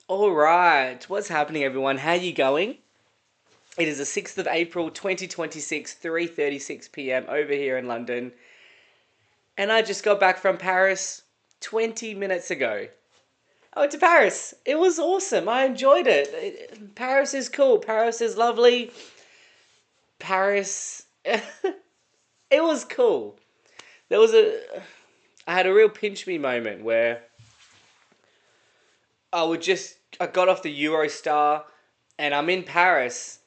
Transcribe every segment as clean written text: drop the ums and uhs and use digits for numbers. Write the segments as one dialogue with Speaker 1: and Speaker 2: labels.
Speaker 1: All right, what's happening, everyone? How you going? It is the 6th of April, 2026, 3:36 p.m. over here in London, and I just got back from Paris 20 minutes ago. I went to Paris. It was awesome. I enjoyed it. Paris is cool. Paris is lovely. Paris, it was cool. There was I had a real pinch me moment where I got off the Eurostar and I'm in Paris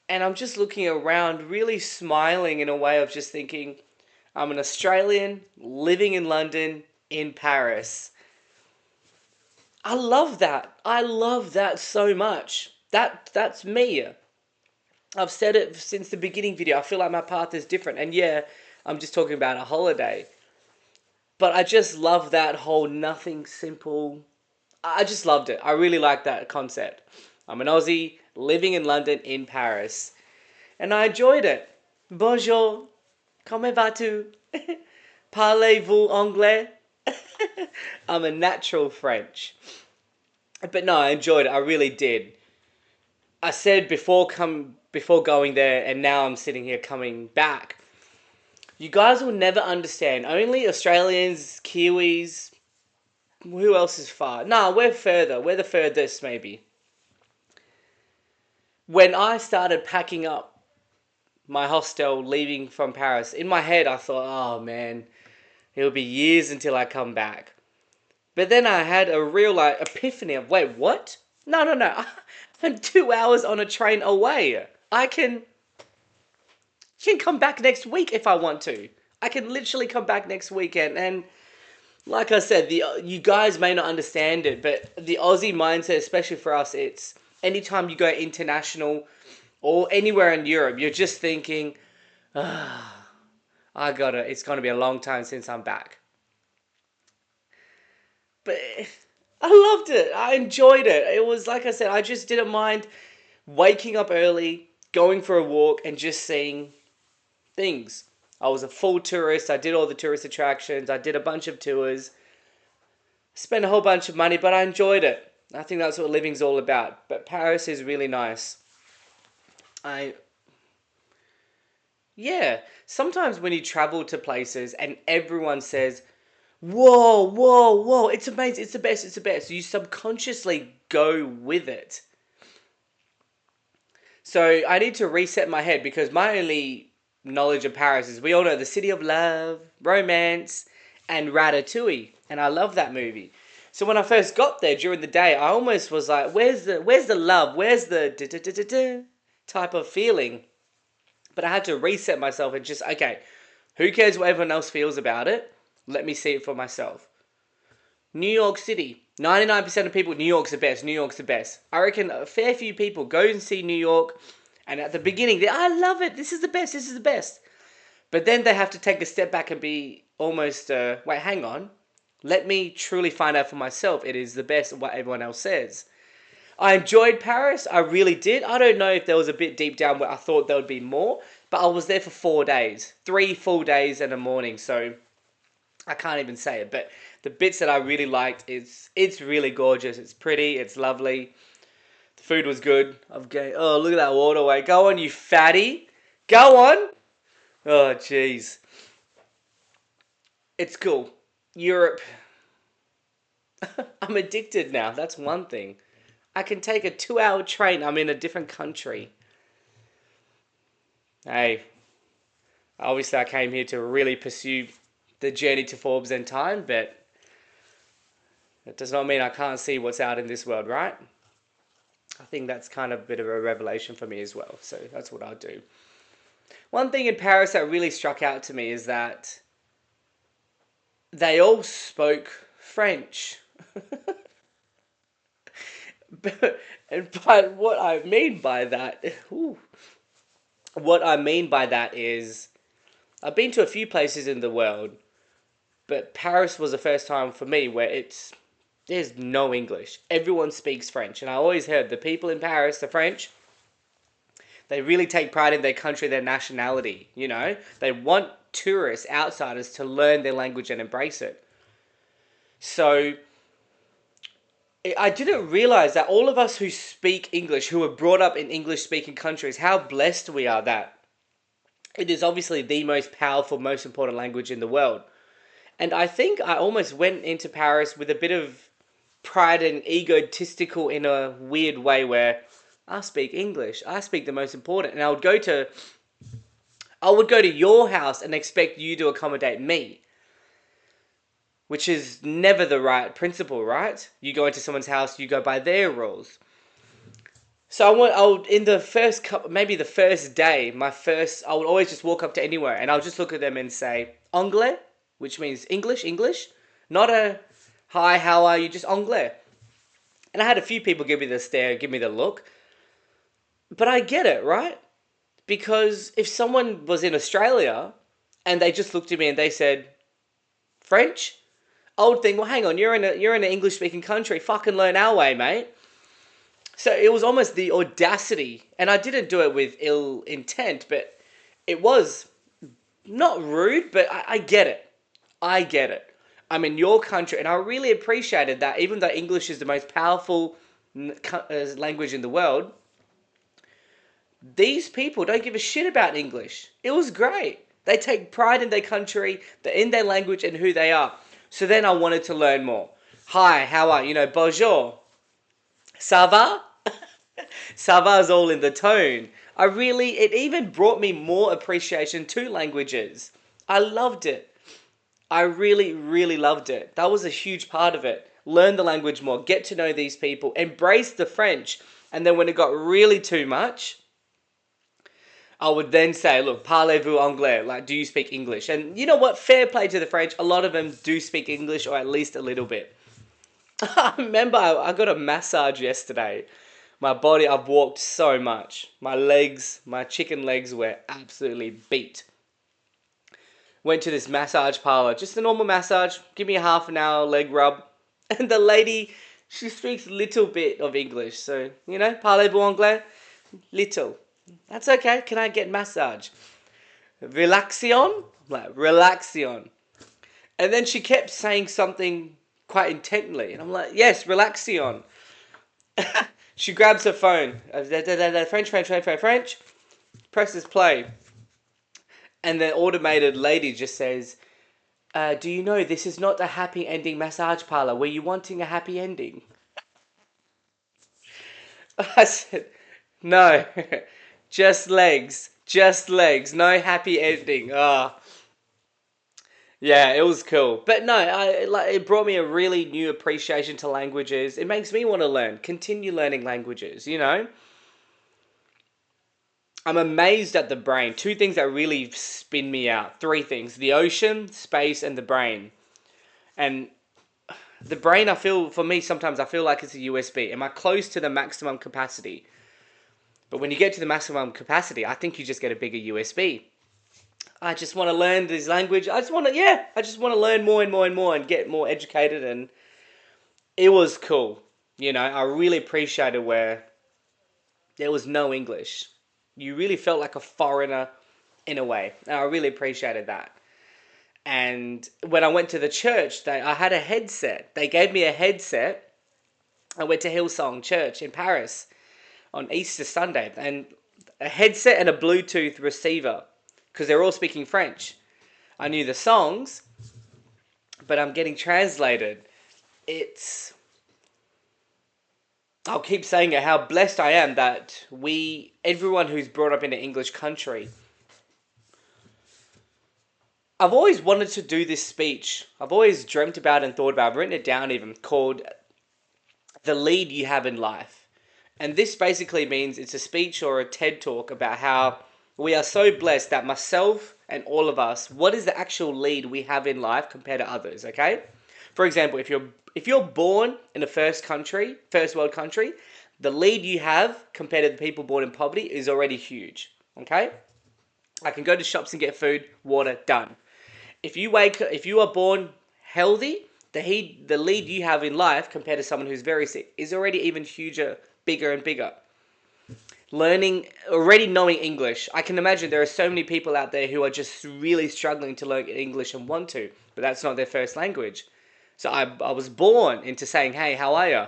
Speaker 1: and I'm just looking around, really smiling in a way of just thinking, I'm an Australian living in London in Paris. I love that. I love that so much. That's me. I've said it since the beginning video. I feel like my path is different. And yeah, I'm just talking about a holiday. But I just love that whole nothing simple. I just loved it. I really like that concept. I'm an Aussie living in London in Paris. And I enjoyed it. Bonjour. Comment vas-tu? Parlez-vous anglais? I'm a natural French. But no, I enjoyed it. I really did. I said before going there, and now I'm sitting here coming back. You guys will never understand. Only Australians, Kiwis, who else is far? No, we're further. We're the furthest, maybe. When I started packing up my hostel, leaving from Paris, in my head I thought, oh man, it'll be years until I come back. But then I had a real epiphany of, wait, what? No. I'm 2 hours on a train away. I can come back next week if I want to. I can literally come back next weekend. And like I said, you guys may not understand it, but the Aussie mindset, especially for us, it's anytime you go international or anywhere in Europe, you're just thinking, it's going to be a long time since I'm back. But I loved it. I enjoyed it. It was, like I said, I just didn't mind waking up early, going for a walk, and just seeing things. I was a full tourist. I did all the tourist attractions. I did a bunch of tours. Spent a whole bunch of money, but I enjoyed it. I think that's what living's all about. But Paris is really nice. Yeah. Sometimes when you travel to places and everyone says, whoa, it's amazing, it's the best. You subconsciously go with it. So I need to reset my head because my only knowledge of Paris is, we all know, the city of love, romance, and Ratatouille. And I love that movie. So when I first got there during the day, I almost was like, where's the love? Where's the type of feeling? But I had to reset myself and just, okay, who cares what everyone else feels about it? Let me see it for myself. New York City. 99% of people, New York's the best. New York's the best. I reckon a fair few people go and see New York, and at the beginning, I love it. This is the best. This is the best. But then they have to take a step back and be almost, wait, hang on. Let me truly find out for myself. It is the best of what everyone else says. I enjoyed Paris. I really did. I don't know if there was a bit deep down where I thought there would be more, but I was there for 4 days. 3 full days and a morning, so I can't even say it. But the bits that I really liked is it's really gorgeous. It's pretty. It's lovely. The food was good. Oh, look at that waterway. Go on, you fatty. Go on. Oh, jeez. It's cool. Europe. I'm addicted now. That's one thing. I can take a 2-hour train. I'm in a different country. Hey, obviously I came here to really pursue the journey to Forbes and Time, but it does not mean I can't see what's out in this world, right? I think that's kind of a bit of a revelation for me as well, so that's what I'll do. One thing in Paris that really struck out to me is that they all spoke French. But what I mean by that, what I mean by that is, I've been to a few places in the world, but Paris was the first time for me where there's no English. Everyone speaks French, and I always heard the people in Paris, the French, they really take pride in their country, their nationality. You know, they want tourists, outsiders, to learn their language and embrace it. So I didn't realize that all of us who speak English, who were brought up in English speaking countries, how blessed we are that it is obviously the most powerful, most important language in the world. And I think I almost went into Paris with a bit of pride and egotistical in a weird way where I speak English. I speak the most important. And I would go to your house and expect you to accommodate me, which is never the right principle, right? You go into someone's house, you go by their rules. So I would in the first couple, maybe the first day, I would always just walk up to anywhere and I'll just look at them and say anglais, which means English, not a hi, how are you, just anglais. And I had a few people give me the stare, give me the look, but I get it, right? Because if someone was in Australia and they just looked at me and they said French, I would think, well, hang on, you're in an English speaking country, fucking learn our way, mate. So it was almost the audacity, and I didn't do it with ill intent, but it was not rude, but I get it. I get it. I'm in your country, and I really appreciated that, even though English is the most powerful language in the world, these people don't give a shit about English. It was great. They take pride in their country, in their language, and who they are. So then I wanted to learn more. Hi, how are you? Bonjour. Ça va? Ça va is all in the tone. It even brought me more appreciation to languages. I loved it. I really, really loved it. That was a huge part of it. Learn the language more, get to know these people, embrace the French. And then when it got really too much, I would then say, look, parlez-vous anglais? Like, do you speak English? And you know what? Fair play to the French. A lot of them do speak English, or at least a little bit. I remember I got a massage yesterday. I've walked so much. My chicken legs were absolutely beat. Went to this massage parlor, just a normal massage. Give me a half an hour leg rub. And the lady, she speaks a little bit of English. So, parlez-vous anglais? Little. That's okay. Can I get massage? Relaxion? I'm like, relaxion. And then she kept saying something quite intently. And I'm like, yes, relaxion. She grabs her phone. French. Presses play. And the automated lady just says, do you know this is not a happy ending massage parlor? Were you wanting a happy ending? I said, no. Just legs. No happy ending. Yeah, it was cool. But no, it brought me a really new appreciation to languages. It makes me want to continue learning languages, I'm amazed at the brain. Two things that really spin me out. Three things. The ocean, space, and the brain. And the brain, sometimes I feel like it's a USB. Am I close to the maximum capacity? But when you get to the maximum capacity, I think you just get a bigger USB. I just want to learn this language. I just want to learn more and more and more and get more educated. And it was cool. I really appreciated where there was no English. You really felt like a foreigner in a way. And I really appreciated that. And when I went to the church, I had a headset. They gave me a headset. I went to Hillsong Church in Paris on Easter Sunday. And a headset and a Bluetooth receiver. Because they're all speaking French. I knew the songs, but I'm getting translated. I'll keep saying it, how blessed I am that everyone who's brought up in an English country. I've always wanted to do this speech. I've always dreamt about it and thought about it. I've written it down even, called The Lead You Have in Life. And this basically means it's a speech or a TED Talk about how we are so blessed that myself and all of us, what is the actual lead we have in life compared to others, okay? For example, if you're born in a first world country, the lead you have compared to the people born in poverty is already huge, okay? I can go to shops and get food, water, done. If you are born healthy, the lead you have in life compared to someone who's very sick is already even huger, bigger and bigger. Already knowing English. I can imagine there are so many people out there who are just really struggling to learn English and want to, but that's not their first language. So I was born into saying, hey, how are you?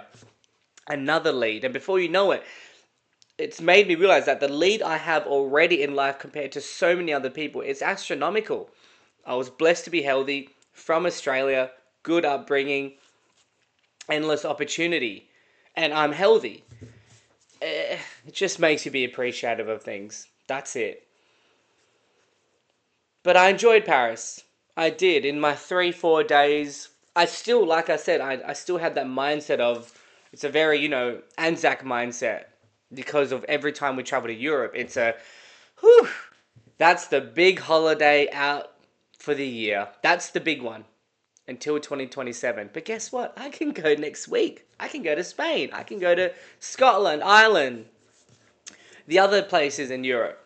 Speaker 1: another lead. And before you know it, it's made me realize that the lead I have already in life compared to so many other people is astronomical. I was blessed to be healthy, from Australia, good upbringing, endless opportunity, and I'm healthy. It just makes you be appreciative of things. That's it. But I enjoyed Paris. I did. In my 3, 4 days, I still, like I said, I still had that mindset of, it's a very, Anzac mindset. Because of every time we travel to Europe, it's whew, that's the big holiday out for the year. That's the big one until 2027. But guess what? I can go next week. I can go to Spain. I can go to Scotland, Ireland, the other places in Europe.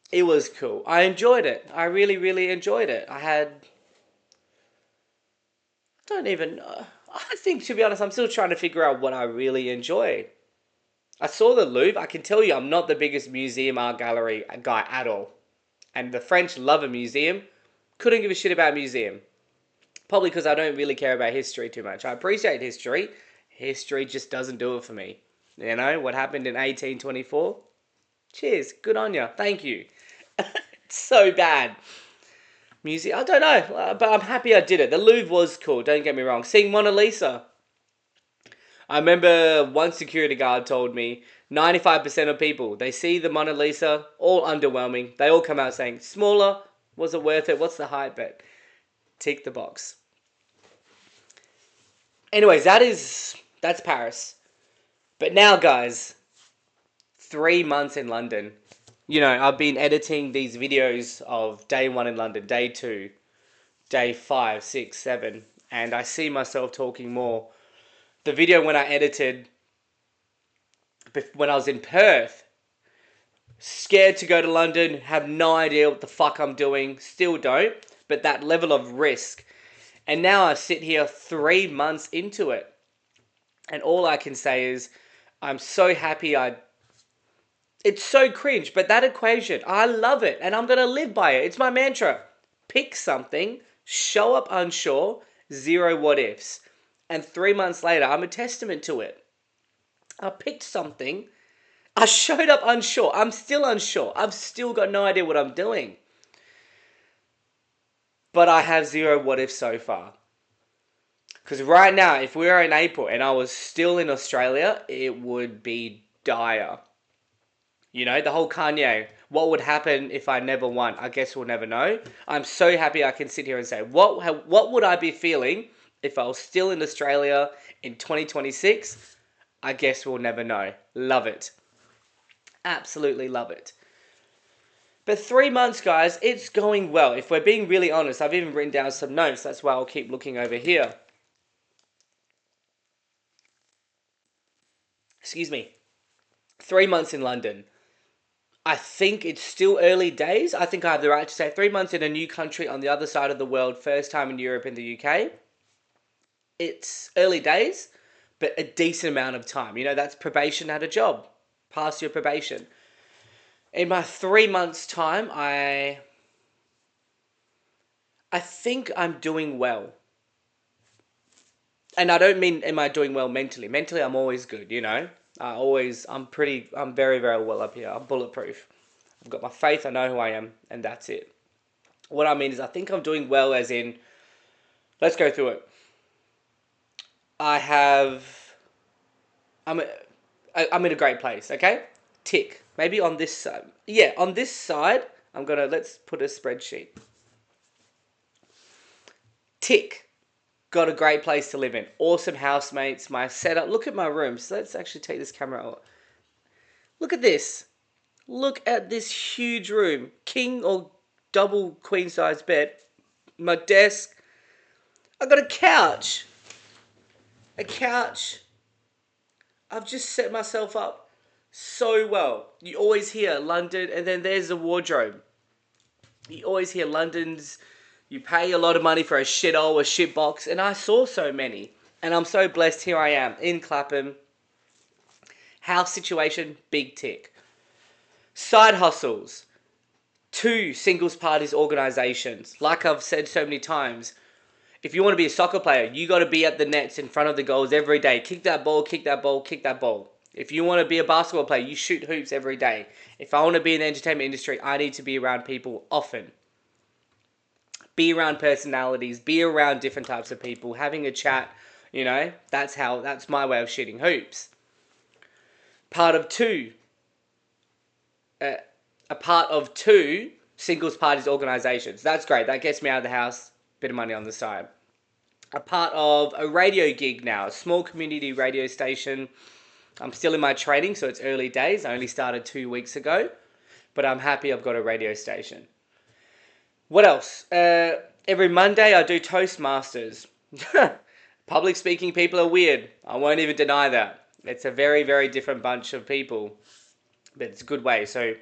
Speaker 1: It was cool. I enjoyed it. I really, really enjoyed it. Don't even know. I think, to be honest, I'm still trying to figure out what I really enjoy. I saw the Louvre. I can tell you I'm not the biggest museum art gallery guy at all. And the French love a museum. Couldn't give a shit about a museum. Probably because I don't really care about history too much. I appreciate history. History just doesn't do it for me. You know, what happened in 1824? Cheers. Good on ya. Thank you. It's so bad. Museum, I don't know. But I'm happy I did it. The Louvre was cool. Don't get me wrong. Seeing Mona Lisa. I remember one security guard told me 95% of people, they see the Mona Lisa, all underwhelming. They all come out saying, smaller, was it worth it? What's the hype bet? Tick the box. Anyways, that's Paris. But now, guys, 3 months in London. I've been editing these videos of day 1 in London, day 2, day 5, 6, 7, and I see myself talking more. The video when I edited when I was in Perth, scared to go to London, have no idea what the fuck I'm doing, still don't, but that level of risk. And now I sit here 3 months into it, and all I can say is I'm so happy it's so cringe, but that equation, I love it, and I'm going to live by it. It's my mantra. Pick something, show up unsure, 0 what ifs. And 3 months later, I'm a testament to it. I picked something, I showed up unsure, I'm still unsure, I've still got no idea what I'm doing. But I have 0 what ifs so far. Because right now, if we were in April and I was still in Australia, it would be dire. The whole Kanye, what would happen if I never won? I guess we'll never know. I'm so happy I can sit here and say, what would I be feeling if I was still in Australia in 2026? I guess we'll never know. Love it. Absolutely love it. But 3 months, guys, it's going well. If we're being really honest, I've even written down some notes. That's why I'll keep looking over here. Excuse me. 3 months in London. I think it's still early days. I think I have the right to say 3 months in a new country on the other side of the world, first time in Europe and the UK. It's early days, but a decent amount of time. That's probation at a job. Pass your probation. In my 3 months' time, I think I'm doing well. And I don't mean am I doing well mentally. Mentally, I'm always good, I'm very, very well up here. I'm bulletproof. I've got my faith, I know who I am, and that's it. What I mean is I think I'm doing well as in, let's go through it. I'm in a great place, okay? Tick. Maybe on this side. Yeah, on this side, let's put a spreadsheet. Tick. Got a great place to live in. Awesome housemates. My setup. Look at my room. So let's actually take this camera out. Look at this. Look at this huge room. King or double queen size bed. My desk. I got a couch. I've just set myself up so well. You always hear London, and then there's a wardrobe. You always hear London's, you pay a lot of money for a shithole, a shitbox, and I saw so many. And I'm so blessed, here I am, in Clapham. House situation, big tick. Side hustles. 2 singles parties organisations. Like I've said so many times, If you want to be a soccer player, you got to be at the nets in front of the goals every day. Kick that ball, kick that ball, kick that ball. If you want to be a basketball player, you shoot hoops every day. If I want to be in the entertainment industry, I need to be around people often. Be around personalities, be around different types of people, having a chat, that's my way of shooting hoops. Part of two, a part of two singles parties organizations. That's great. That gets me out of the house, bit of money on the side. A part of a radio gig now, a small community radio station. I'm still in my training, so it's early days. I only started 2 weeks ago, but I'm happy I've got a radio station. What else? Every Monday I do Toastmasters. Public speaking people are weird. I won't even deny that. It's a very, very different bunch of people, but it's a good way. So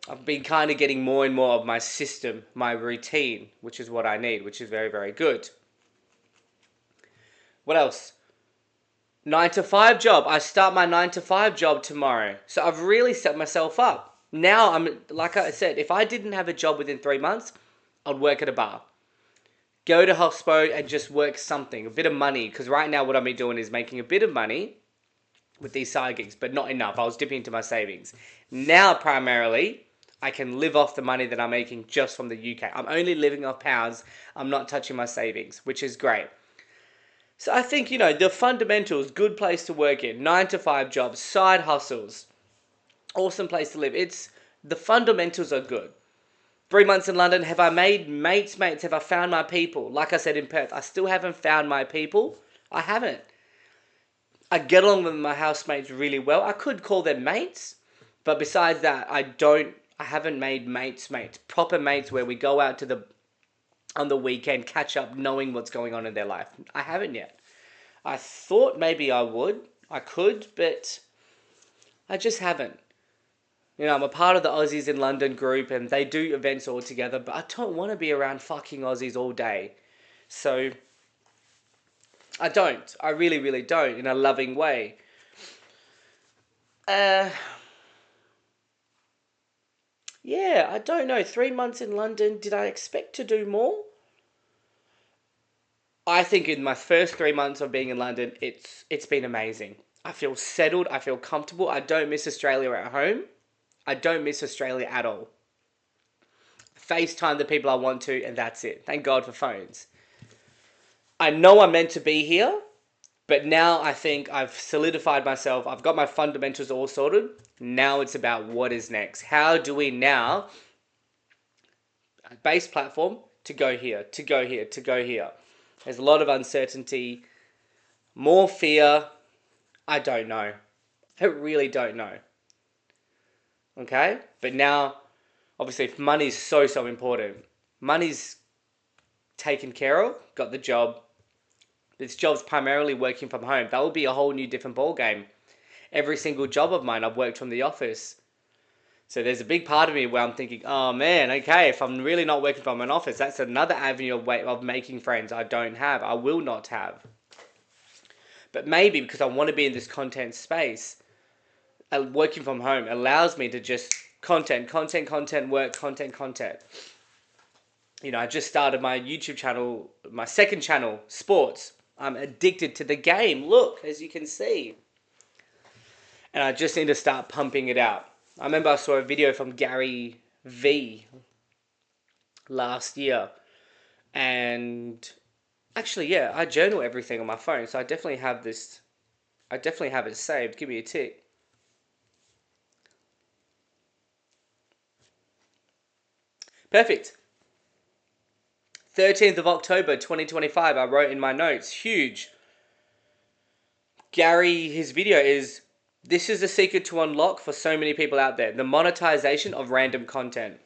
Speaker 1: I've been kind of getting more and more of my system, my routine, which is what I need, which is very, very good. What else? 9 to 5 job. I start my 9 to 5 job tomorrow. So I've really set myself up. Now, like I said, if I didn't have a job within 3 months, I'd work at a bar. Go to Hoxton and just work something, a bit of money. Because right now what I've been doing is making a bit of money with these side gigs, but not enough. I was dipping into my savings. Now, primarily, I can live off the money that I'm making just from the UK. I'm only living off pounds. I'm not touching my savings, which is great. So I think, the fundamentals, good place to work in. 9 to 5 jobs, side hustles. Awesome place to live. The fundamentals are good. 3 months in London, have I made mates? Have I found my people? Like I said in Perth, I still haven't found my people. I haven't. I get along with my housemates really well. I could call them mates, but besides that, I haven't made mates, proper mates where we go out on the weekend, catch up, knowing what's going on in their life. I haven't yet. I thought maybe I could, but I just haven't. I'm a part of the Aussies in London group and they do events all together, but I don't want to be around fucking Aussies all day. So, I don't. I really, really don't, in a loving way. Yeah, I don't know. 3 months in London, did I expect to do more? I think in my first 3 months of being in London, it's been amazing. I feel settled. I feel comfortable. I don't miss Australia at home. I don't miss Australia at all. FaceTime the people I want to, and that's it. Thank God for phones. I know I'm meant to be here, but now I think I've solidified myself. I've got my fundamentals all sorted. Now it's about what is next. How do we now, base platform, to go here, to go here, to go here. There's a lot of uncertainty, more fear. I don't know. I really don't know. Okay? But now, obviously, money's so important. Money's taken care of, got the job. This job's primarily working from home. That will be a whole new different ballgame. Every single job of mine, I've worked from the office. So there's a big part of me where I'm thinking, oh man, okay, if I'm really not working from an office, that's another avenue of making friends I will not have. But maybe because I want to be in this content space, working from home allows me to just content, work, content. I just started my YouTube channel, my second channel, Sports. I'm addicted to the game. Look, as you can see. And I just need to start pumping it out. I remember I saw a video from Gary V last year. And actually, yeah, I journal everything on my phone. So I definitely have this. I definitely have it saved. Give me a tick. Perfect. 13th of October 2025, I wrote in my notes, huge. Gary, his video is, this is the secret to unlock for so many people out there, the monetization of random content.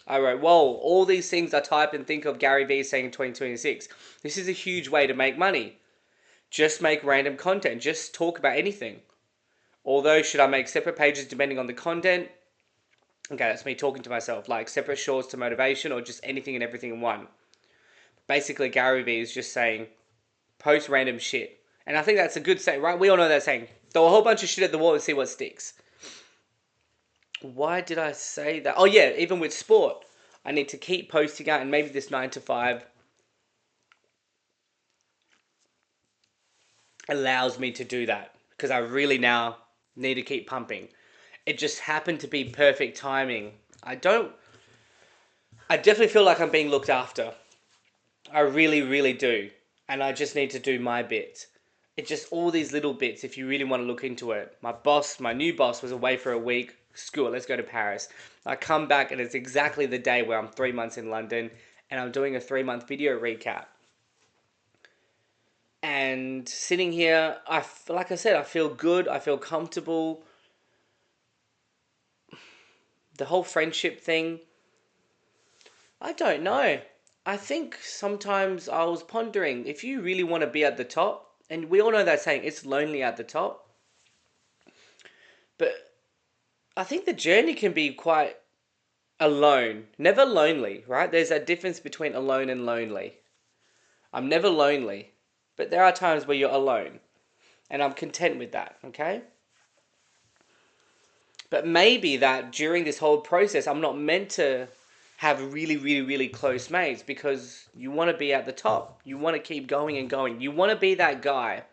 Speaker 1: I wrote, whoa, all these things I type and think of Gary Vee saying in 2026. This is a huge way to make money. Just make random content. Just talk about anything. Although, should I make separate pages depending on the content? Okay, that's me talking to myself, like separate shorts to motivation or just anything and everything in one. Basically, Gary Vee is just saying, post random shit. And I think that's a good saying, right? We all know that saying. Throw a whole bunch of shit at the wall and see what sticks. Why did I say that? Oh yeah, even with sport, I need to keep posting out, and maybe this 9 to 5 allows me to do that because I really now need to keep pumping. It just happened to be perfect timing. I definitely feel like I'm being looked after. I really, really do. And I just need to do my bit. It's just all these little bits if you really want to look into it. My new boss was away for a week. Screw it, let's go to Paris. I come back and it's exactly the day where I'm 3 months in London and I'm doing a 3 month video recap. And sitting here, like I said, I feel good. I feel comfortable. The whole friendship thing, I don't know. I think sometimes I was pondering if you really want to be at the top, and we all know that saying, it's lonely at the top. But I think the journey can be quite alone, never lonely, right? There's a difference between alone and lonely. I'm never lonely, but there are times where you're alone, and I'm content with that, okay? But maybe that during this whole process, I'm not meant to have really, really, really close mates because you want to be at the top. You want to keep going and going. You want to be that guy.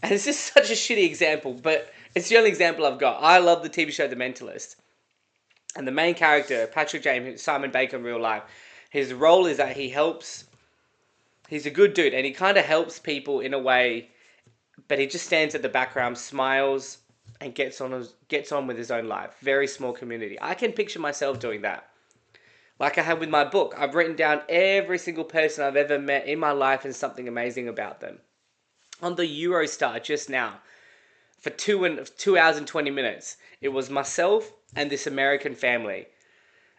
Speaker 1: And this is such a shitty example, but it's the only example I've got. I love the TV show The Mentalist. And the main character, Patrick James, Simon Baker in real life, his role is that he's a good dude and he kind of helps people in a way, but he just stands at the background, smiles, and gets on with his own life. Very small community. I can picture myself doing that. Like I have with my book. I've written down every single person I've ever met in my life and something amazing about them. On the Eurostar just now, for 2 hours and 20 minutes, it was myself and this American family.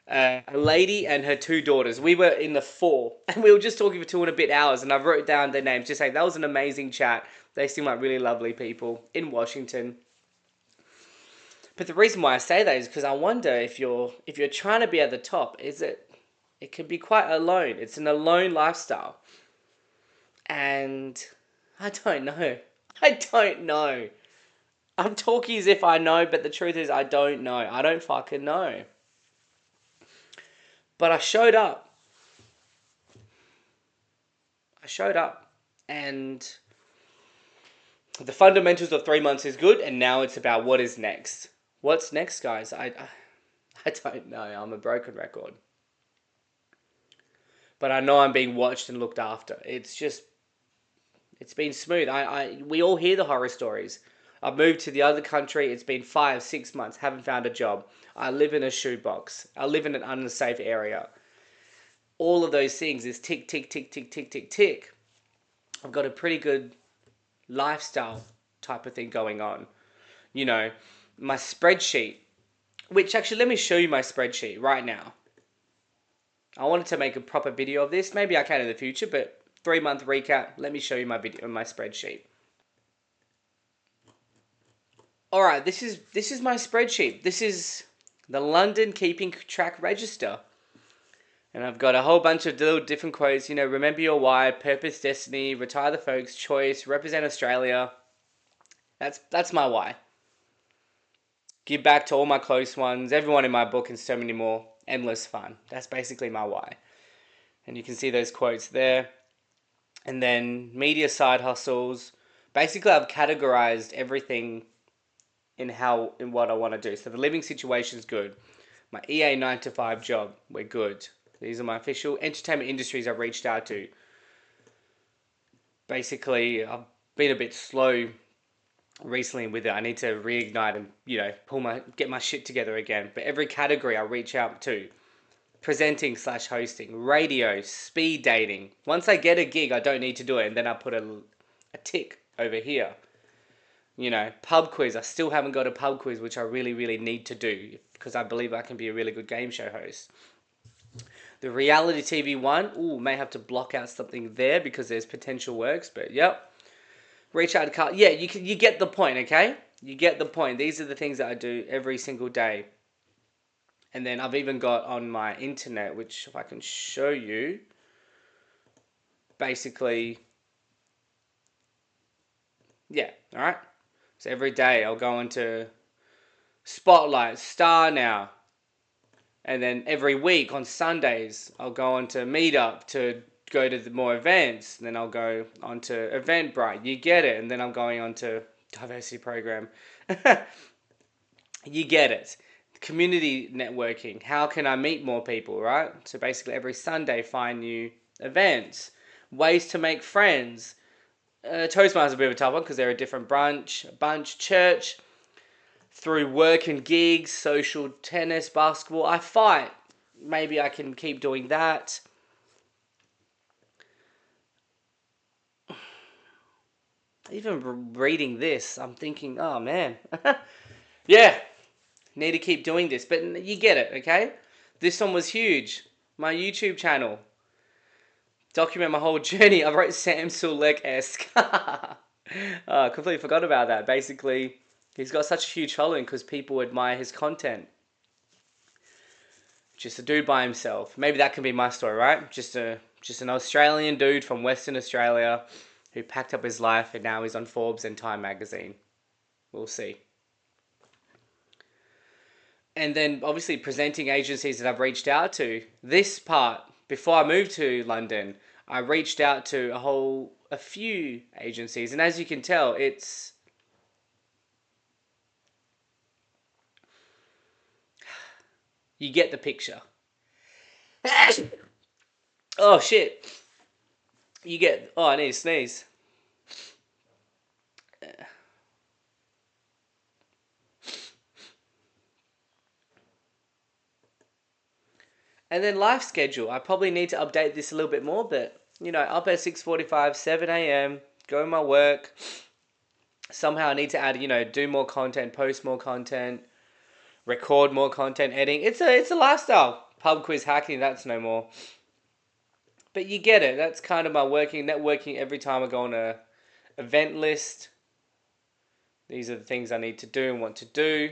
Speaker 1: A lady and her two daughters. We were in the four, and we were just talking for 2 and a bit hours, and I wrote down their names, just saying that was an amazing chat. They seem like really lovely people in Washington. But the reason why I say that is because I wonder if you're trying to be at the top, it can be quite alone. It's an alone lifestyle. And I don't know. I don't know. I'm talking as if I know, but the truth is I don't know. I don't fucking know. But I showed up. And the fundamentals of 3 months is good, and now it's about what is next. What's next, guys? I don't know. I'm a broken record. But I know I'm being watched and looked after. It's been smooth. We all hear the horror stories. I've moved to the other country. It's been 5, 6 months. Haven't found a job. I live in a shoebox. I live in an unsafe area. All of those things is tick, tick, tick, tick, tick, tick, tick. I've got a pretty good lifestyle type of thing going on. You know, my spreadsheet, which actually, let me show you my spreadsheet right now. I wanted to make a proper video of this. Maybe I can in the future, but 3 month recap. Let me show you my video, my spreadsheet. All right, this is my spreadsheet. This is the London Keeping Track Register. And I've got a whole bunch of little different quotes. You know, remember your why, purpose, destiny, retire the folks, choice, represent Australia. That's my why. Give back to all my close ones, everyone in my book, and so many more. Endless fun. That's basically my why. And you can see those quotes there. And then media side hustles. Basically, I've categorized everything in what I want to do. So the living situation is good. My EA 9 to 5 job, we're good. These are my official entertainment industries I've reached out to. Basically, I've been a bit slow recently with it. I need to reignite and, you know, get my shit together again. But every category I reach out to. Presenting / hosting, radio, speed dating. Once I get a gig, I don't need to do it. And then I put a tick over here. You know, pub quiz. I still haven't got a pub quiz, which I really, really need to do. Because I believe I can be a really good game show host. The reality TV one, may have to block out something there because there's potential works. But, yep. Reach out to Carl. Yeah, you get the point, okay? You get the point. These are the things that I do every single day. And then I've even got on my internet, which if I can show you, basically, yeah, all right? So every day I'll go into Spotlight, Star Now. And then every week on Sundays, I'll go on to Meetup to go to the more events. Then I'll go onto Eventbrite. You get it. And then I'm going on to diversity program. You get it. Community networking. How can I meet more people, right? So basically every Sunday find new events. Ways to make friends. Toastmasters is a bit of a tough one because they're a different bunch. Church. Through work and gigs, social tennis, basketball. I fight. Maybe I can keep doing that. Even reading this, I'm thinking, oh man. Yeah, need to keep doing this. But you get it, okay? This one was huge. My YouTube channel. Document my whole journey. I wrote Sam Sulek-esque. Completely forgot about that. Basically, he's got such a huge following because people admire his content. Just a dude by himself. Maybe that can be my story, right? Just an Australian dude from Western Australia who packed up his life and now he's on Forbes and Time magazine. We'll see. And then obviously presenting agencies that I've reached out to. This part, before I moved to London, I reached out to a few agencies. And as you can tell, you get the picture. Oh shit. I need to sneeze. And then life schedule. I probably need to update this a little bit more, but up at 6:45, 7 a.m, go to my work. Somehow I need to add, do more content, post more content, record more content, editing. It's a lifestyle. Pub quiz hacking, that's no more. But you get it. That's kind of my networking every time I go on a event list. These are the things I need to do and want to do.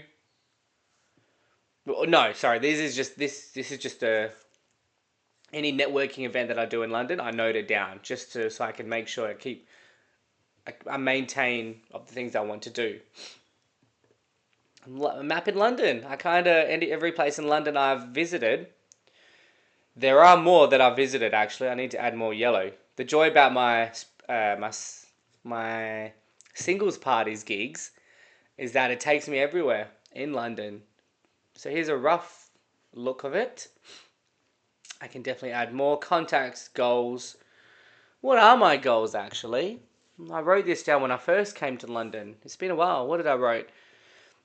Speaker 1: No, sorry. This is just any networking event that I do in London. I note it down just so I can make sure I maintain of the things I want to do. A map in London. I kind of every place in London I've visited. There are more that I've visited actually. I need to add more yellow. The joy about my singles parties gigs is that it takes me everywhere in London. So here's a rough look of it. I can definitely add more contacts, goals. What are my goals actually? I wrote this down when I first came to London. It's been a while. What did I write?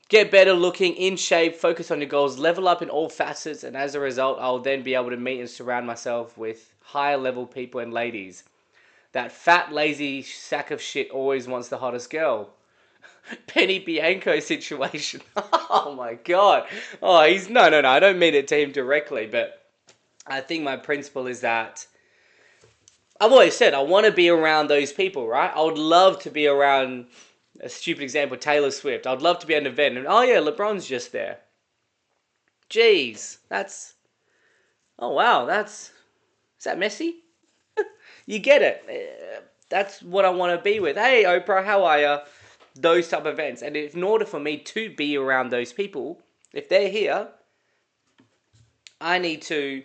Speaker 1: Get better looking, in shape, focus on your goals, level up in all facets, and as a result, I'll then be able to meet and surround myself with higher level people and ladies. That fat, lazy sack of shit always wants the hottest girl. Penny Bianco situation. Oh my god. Oh, no. I don't mean it to him directly, but I think my principle is that I've always said I want to be around those people, right? I would love to be around, a stupid example, Taylor Swift. I'd love to be at an event and, oh yeah, LeBron's just there. Jeez, oh wow, is that messy? You get it. That's what I want to be with. Hey Oprah, how are you? Those type of events. And in order for me to be around those people, if they're here, I need to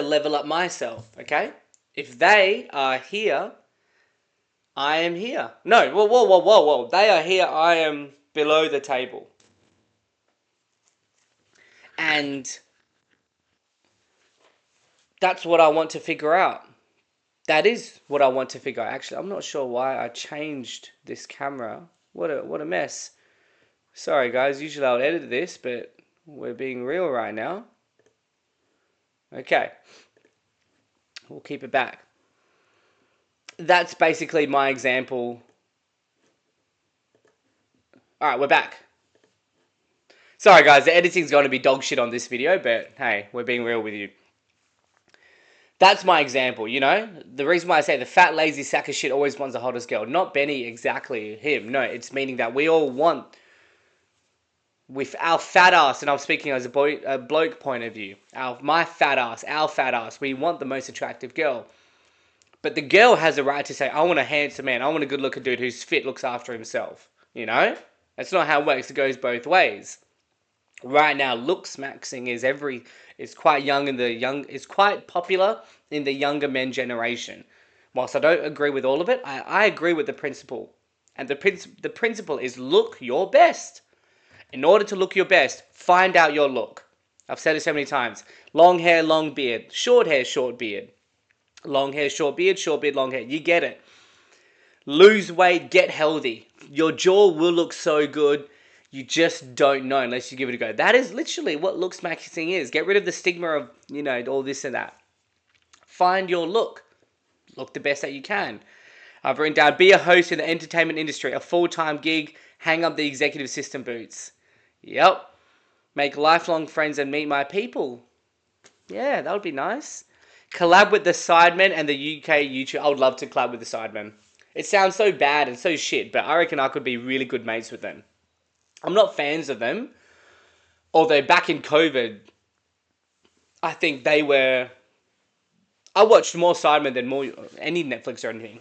Speaker 1: level up myself, okay? If they are here, I am here. No, whoa. They are here, I am below the table. And that's what I want to figure out. That is what I want to figure out. Actually, I'm not sure why I changed this camera. What a mess. Sorry guys, usually I would edit this, but we're being real right now. Okay. We'll keep it back. That's basically my example. Alright, we're back. Sorry guys, the editing's going to be dog shit on this video, but hey, we're being real with you. That's my example, The reason why I say the fat, lazy sack of shit always wants the hottest girl. Not Benny exactly him. No, it's meaning that we all want with our fat ass, and I'm speaking as a bloke point of view, my fat ass, our fat ass, we want the most attractive girl. But the girl has a right to say, I want a handsome man, I want a good looking dude who's fit, looks after himself. You know? That's not how it works, it goes both ways. Right now, looks maxing is quite it's quite popular in the younger men generation. Whilst I don't agree with all of it, I agree with the principle. And the principle is look your best. In order to look your best, find out your look. I've said it so many times. Long hair, long beard. Short hair, short beard. Long hair, short beard, long hair. You get it. Lose weight, get healthy. Your jaw will look so good. You just don't know unless you give it a go. That is literally what looks maxing is. Get rid of the stigma of, all this and that. Find your look. Look the best that you can. I've written down, be a host in the entertainment industry, a full-time gig, hang up the executive assistant boots. Yep. Make lifelong friends and meet my people. Yeah, that would be nice. Collab with the Sidemen and the UK YouTube. I would love to collab with the Sidemen. It sounds so bad and so shit, but I reckon I could be really good mates with them. I'm not fans of them. Although back in COVID, I think they were... I watched more Sidemen than any Netflix or anything.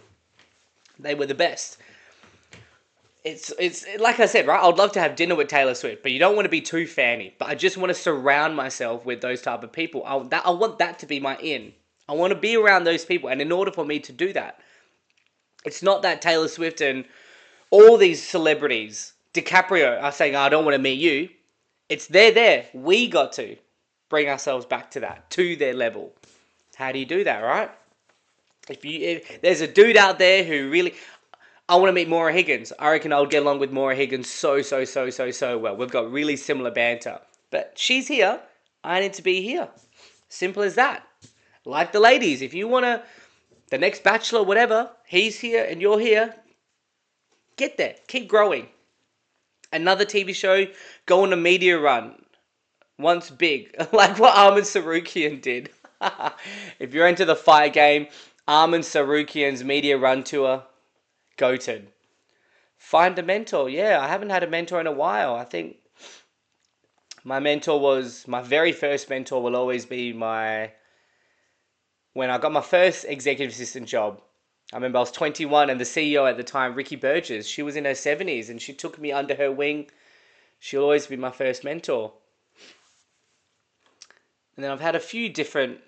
Speaker 1: They were the best. It's like I said, right? I would love to have dinner with Taylor Swift, but you don't want to be too fanny. But I just want to surround myself with those type of people. I want that to be my in. I want to be around those people. And in order for me to do that, it's not that Taylor Swift and all these celebrities, DiCaprio, are saying, I don't want to meet you. It's they're there. We got to bring ourselves back to that, to their level. How do you do that, right? If there's a dude out there who really... I want to meet Maura Higgins. I reckon I'll get along with Maura Higgins so well. We've got really similar banter. But she's here. I need to be here. Simple as that. Like the ladies. If you want to... The next Bachelor, whatever, he's here and you're here. Get there. Keep growing. Another TV show, go on a media run. Once big. Like what Armin Sarukian did. If you're into the fight game, Armin Sarukian's media run tour... Goated. Find a mentor. Yeah, I haven't had a mentor in a while. I think my very first mentor will always be when I got my first executive assistant job. I remember I was 21 and the CEO at the time, Ricky Burgess, she was in her 70s and she took me under her wing. She'll always be my first mentor. And then I've had a few different,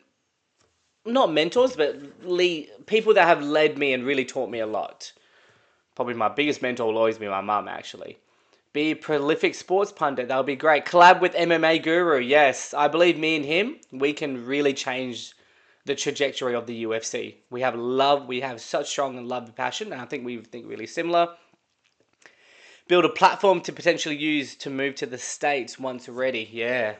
Speaker 1: not mentors, but people that have led me and really taught me a lot. Probably my biggest mentor will always be my mum, actually. Be a prolific sports pundit. That'll be great. Collab with MMA Guru. Yes, I believe me and him, we can really change the trajectory of the UFC. We have love. We have such strong love and passion. And I think we think really similar. Build a platform to potentially use to move to the States once ready. Yeah.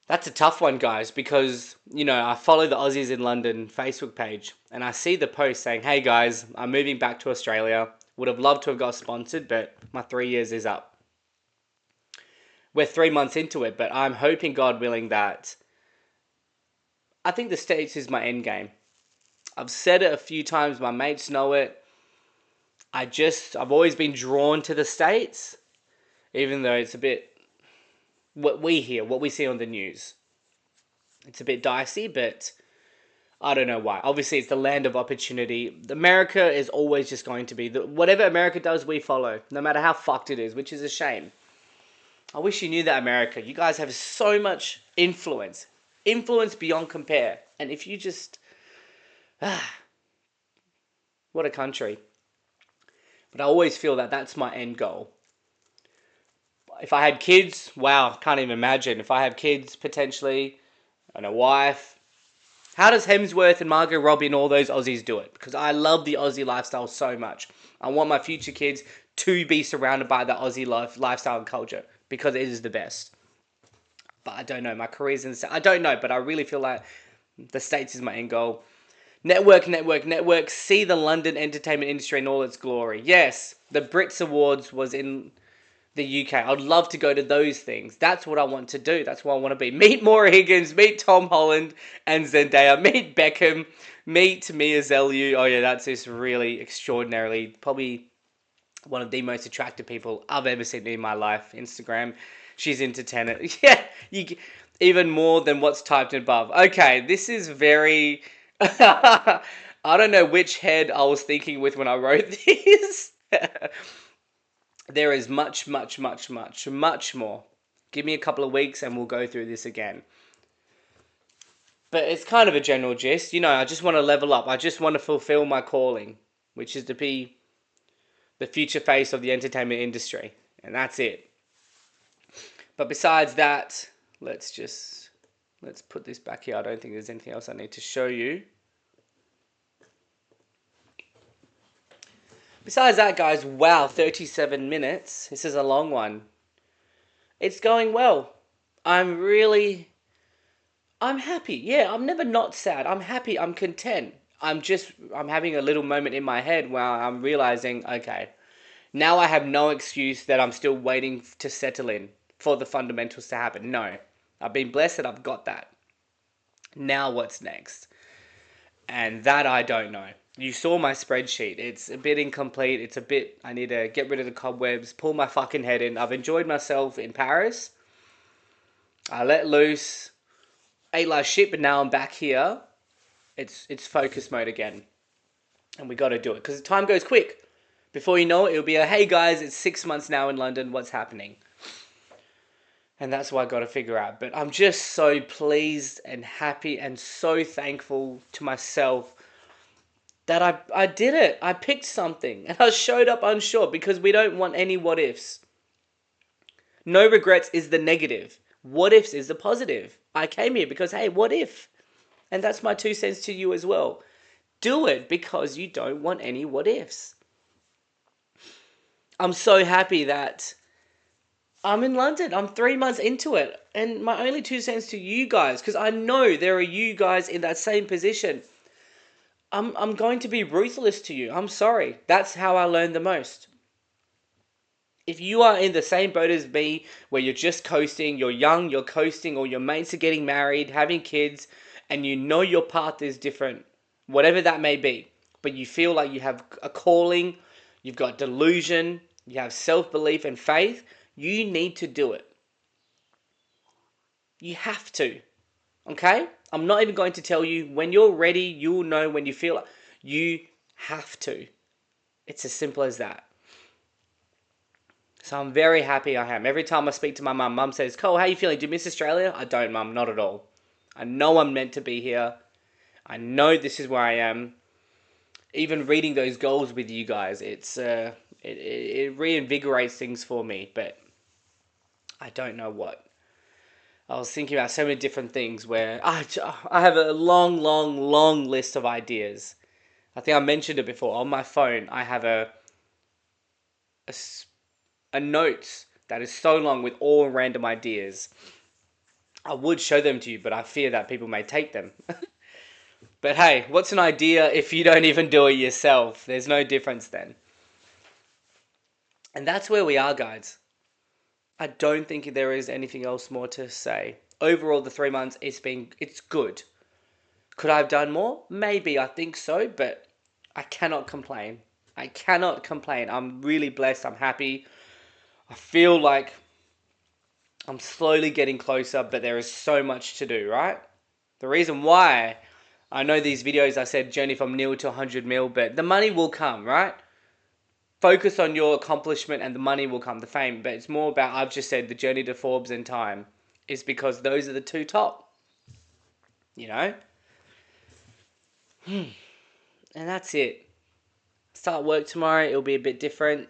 Speaker 1: That's a tough one, guys, because, I follow the Aussies in London Facebook page and I see the post saying, hey guys, I'm moving back to Australia. Would have loved to have got sponsored, but my 3 years is up. We're 3 months into it, but I'm hoping, God willing, that I think the States is my end game. I've said it a few times. My mates know it. I've always been drawn to the States, even though it's a bit... what we hear, what we see on the news. It's a bit dicey, but I don't know why. Obviously, it's the land of opportunity. America is always just going to be... whatever America does, we follow. No matter how fucked it is, which is a shame. I wish you knew that, America. You guys have so much influence. Influence beyond compare. And if you just... what a country. But I always feel that that's my end goal. If I had kids, wow, can't even imagine. If I have kids, potentially, and a wife. How does Hemsworth and Margot Robbie and all those Aussies do it? Because I love the Aussie lifestyle so much. I want my future kids to be surrounded by the Aussie lifestyle and culture. Because it is the best. But I don't know. My career's in the... I don't know, but I really feel like the States is my end goal. Network. See the London entertainment industry in all its glory. Yes, the Brits Awards was in... the UK. I'd love to go to those things. That's what I want to do. That's what I want to be. Meet Maura Higgins, meet Tom Holland and Zendaya, meet Beckham, meet Mia Zelu. Oh yeah, that's just really extraordinarily, probably one of the most attractive people I've ever seen in my life. Instagram, she's into tennis. Yeah, even more than what's typed above. Okay, this is very. I don't know which head I was thinking with when I wrote this. There is much, much, much, much, much more. Give me a couple of weeks and we'll go through this again. But it's kind of a general gist. I just want to level up. I just want to fulfill my calling, which is to be the future face of the entertainment industry. And that's it. But besides that, let's put this back here. I don't think there's anything else I need to show you. Besides that, guys, wow, 37 minutes. This is a long one. It's going well. I'm happy. Yeah, I'm never not sad. I'm happy. I'm content. I'm having a little moment in my head where I'm realizing, okay, now I have no excuse that I'm still waiting to settle in for the fundamentals to happen. No, I've been blessed that I've got that. Now what's next? And that I don't know. You saw my spreadsheet. It's a bit incomplete. I need to get rid of the cobwebs, pull my fucking head in. I've enjoyed myself in Paris. I let loose, ate like shit, but now I'm back here. It's focus mode again. And we got to do it because time goes quick. Before you know it, it'll be hey guys, it's 6 months now in London. What's happening? And that's what I got to figure out. But I'm just so pleased and happy and so thankful to myself that I did it. I picked something and I showed up unsure because we don't want any what ifs. No regrets is the negative. What ifs is the positive. I came here because, hey, what if? And that's my 2 cents to you as well. Do it because you don't want any what ifs. I'm so happy that I'm in London. I'm 3 months into it. And my only 2 cents to you guys, because I know there are you guys in that same position. I'm going to be ruthless to you. I'm sorry. That's how I learn the most. If you are in the same boat as me, where you're just coasting, you're young, you're coasting, or your mates are getting married, having kids, and you know your path is different, whatever that may be, but you feel like you have a calling, you've got delusion, you have self-belief and faith, you need to do it. You have to. Okay? I'm not even going to tell you. When you're ready, you'll know when you feel like you have to. It's as simple as that. So I'm very happy I am. Every time I speak to my mum, mum says, Cole, how are you feeling? Do you miss Australia? I don't, mum, not at all. I know I'm meant to be here. I know this is where I am. Even reading those goals with you guys, it reinvigorates things for me, but I don't know what. I was thinking about so many different things where I have a long list of ideas. I think I mentioned it before. On my phone, I have a notes that is so long with all random ideas. I would show them to you, but I fear that people may take them. But hey, what's an idea if you don't even do it yourself? There's no difference then. And that's where we are, guys. I don't think there is anything else more to say. Overall, the 3 months, it's good. Could I have done more? Maybe, I think so, but I cannot complain. I cannot complain. I'm really blessed. I'm happy. I feel like I'm slowly getting closer, but there is so much to do, right? The reason why I know these videos, I said journey from nil to 100 mil, but the money will come, right? Focus on your accomplishment and the money will come, the fame. But it's more about, I've just said, the journey to Forbes and Time is because those are the two top. You know? And that's it. Start work tomorrow. It'll be a bit different.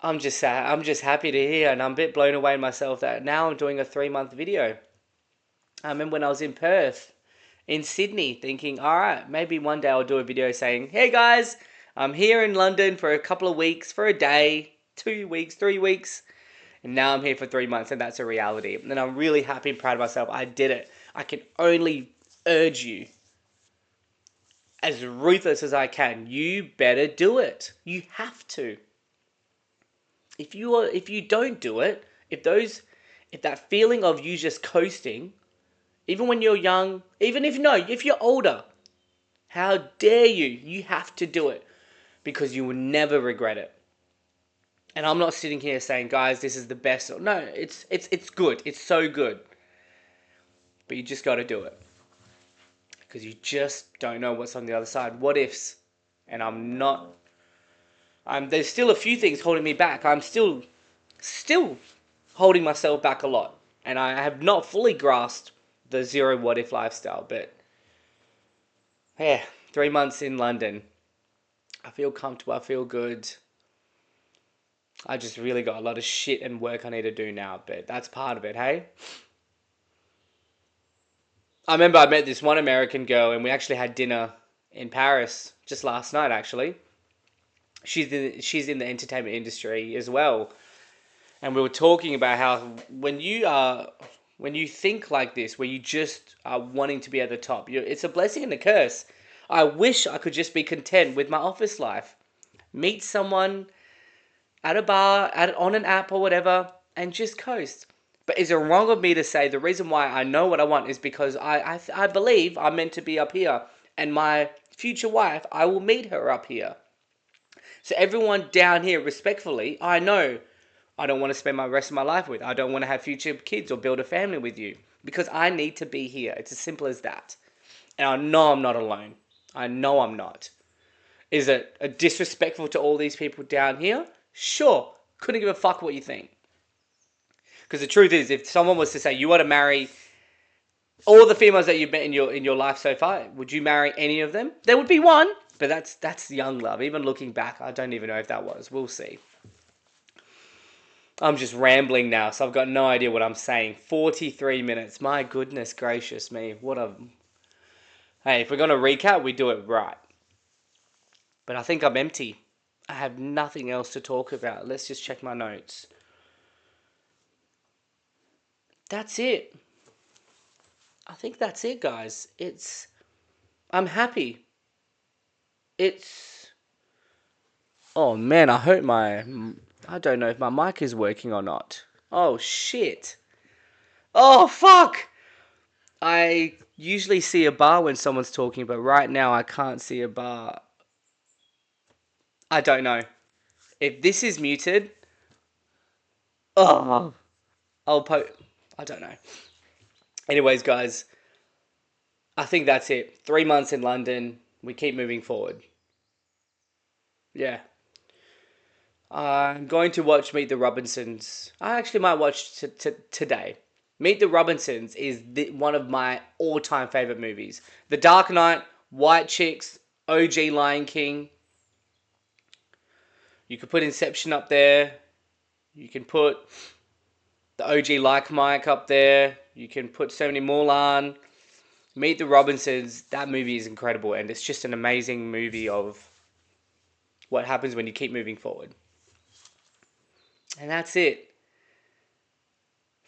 Speaker 1: I'm just happy to hear, and I'm a bit blown away myself that now I'm doing a 3-month video. I remember when I was in Perth, in Sydney, thinking, all right, maybe one day I'll do a video saying, hey guys, I'm here in London for a couple of weeks, for a day, 2 weeks, 3 weeks, and now I'm here for 3 months, and that's a reality. And I'm really happy and proud of myself. I did it. I can only urge you, as ruthless as I can, you better do it. You have to. If you don't do it, if that feeling of you just coasting, even when you're young, if you're older, how dare you? You have to do it. because you will never regret it. And I'm not sitting here saying, guys, this is the best. No, it's good. It's so good. But you just got to do it. Because you just don't know what's on the other side. What ifs? And there's still a few things holding me back. I'm still holding myself back a lot. And I have not fully grasped the zero what if lifestyle. But yeah, 3 months in London. I feel comfortable. I feel good. I just really got a lot of shit and work I need to do now, but that's part of it, hey? I remember I met this one American girl and we actually had dinner in Paris just last night, actually. She's in the entertainment industry as well. And we were talking about how when you think like this, where you just are wanting to be at the top, it's a blessing and a curse. I wish I could just be content with my office life. Meet someone at a bar, on an app or whatever, and just coast. But is it wrong of me to say the reason why I know what I want is because I believe I'm meant to be up here, and my future wife, I will meet her up here. So everyone down here, respectfully, I know I don't want to spend my rest of my life with. I don't want to have future kids or build a family with you because I need to be here. It's as simple as that. And I know I'm not alone. I know I'm not. Is it disrespectful to all these people down here? Sure. Couldn't give a fuck what you think. Because the truth is, if someone was to say, you want to marry all the females that you've met in your life so far, would you marry any of them? There would be one, but that's young love. Even looking back, I don't even know if that was. We'll see. I'm just rambling now, so I've got no idea what I'm saying. 43 minutes. My goodness gracious me. Hey, if we're going to recap, we do it right. But I think I'm empty. I have nothing else to talk about. Let's just check my notes. That's it. I think that's it, guys. I'm happy. Oh man, I don't know if my mic is working or not. Oh shit. Oh fuck. I usually see a bar when someone's talking, but right now I can't see a bar. I don't know. If this is muted, oh, I don't know. Anyways, guys, I think that's it. 3 months in London. We keep moving forward. Yeah. I'm going to watch Meet the Robinsons. I actually might watch today. Meet the Robinsons is one of my all-time favorite movies. The Dark Knight, White Chicks, OG Lion King. You could put Inception up there. You can put the OG Like Mike up there. You can put so many more on. Meet the Robinsons. That movie is incredible, and it's just an amazing movie of what happens when you keep moving forward. And that's it.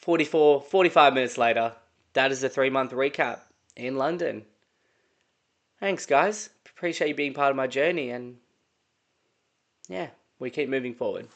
Speaker 1: 45 minutes later, that is the 3-month recap in London. Thanks, guys. Appreciate you being part of my journey, and yeah, we keep moving forward.